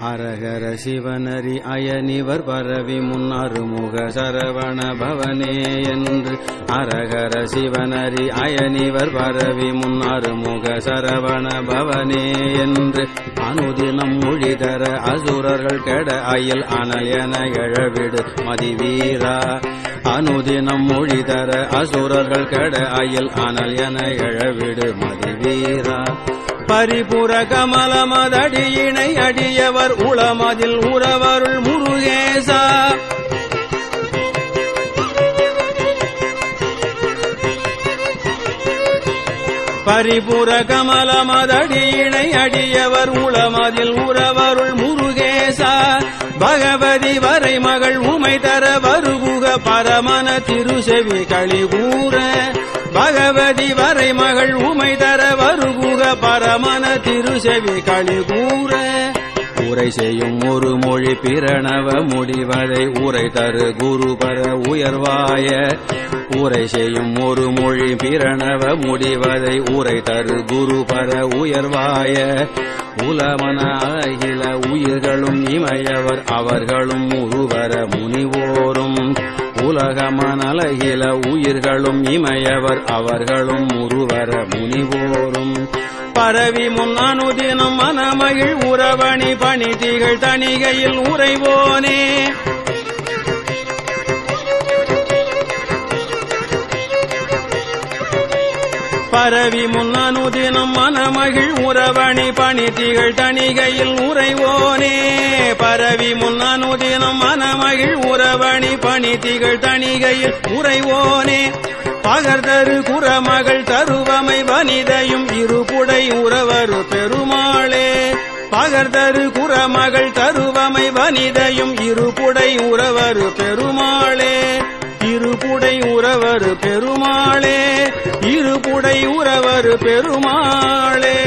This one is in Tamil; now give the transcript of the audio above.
அரகர சிவனரி அயனிவர் பரவி முன்னருமுக சரவண பவனே என்று அரகர சிவனரி அயனிவர் பரவி முன்னருமுக சரவண பவனே என்று அனுதினம் மொழிதர அசுரர்கள் கெட அயில் அனல் என எழவிடு மதிவீரா அனுதினம் மொழிதர அசுரர்கள் கெட அயில் அனல் என எழவிடு மதிவீரா பரிபுர கமலமதடியினை அடியவர் உளமதில் உறவருள் முருகேசா பரிபுர கமலமதடியினை அடியவர் உளமதில் உறவருள் முருகேசா பகவதி வரை மகள் உமை தர வருகுக பரமன திருசெவி களிகூர பகவதி வரை மகள் உமை தர வருகுக பரமன திருசெவி களிகூர உரை செய்யும் ஒரு மொழி பிரணவ முடிவதை உரை தரு குருபர உயர்வாய உரை செய்யும் ஒரு மொழி பிரணவ முடிவதை உரை தரு குருபர உயர்வாய உலமன அகில உயிர்களும் இமையவர் அவர்களும் உருவர முனிவோரும் உலகமனலகில உயிர்களும் இமையவர் அவர்களும் உருவர முனிவோரும் பரவி முன் அனுதினம் மனமகிழ் உறவணி பணி திகழ் தணிகையில் உறைவோனே பரவி முன் அனுதினம் மனமகிழ் உறவணி பணி திகழ் தணிகையில் உறைவோனே பரவி முன் அனுதினம் மனமகிழ் உறவணி பணி திகழ் தணிகையில் உறைவோனே பகர்தரு குறமகள் தருவமை வனிதையும் இருபுடை உறவரு பெருமாளே பகர்தரு குறமகள் தருவமை வனிதையும் இருபுடை உறவரு பெருமாளே இருபுடை உறவரு பெருமாளே இருபுடை உறவரு பெருமாளே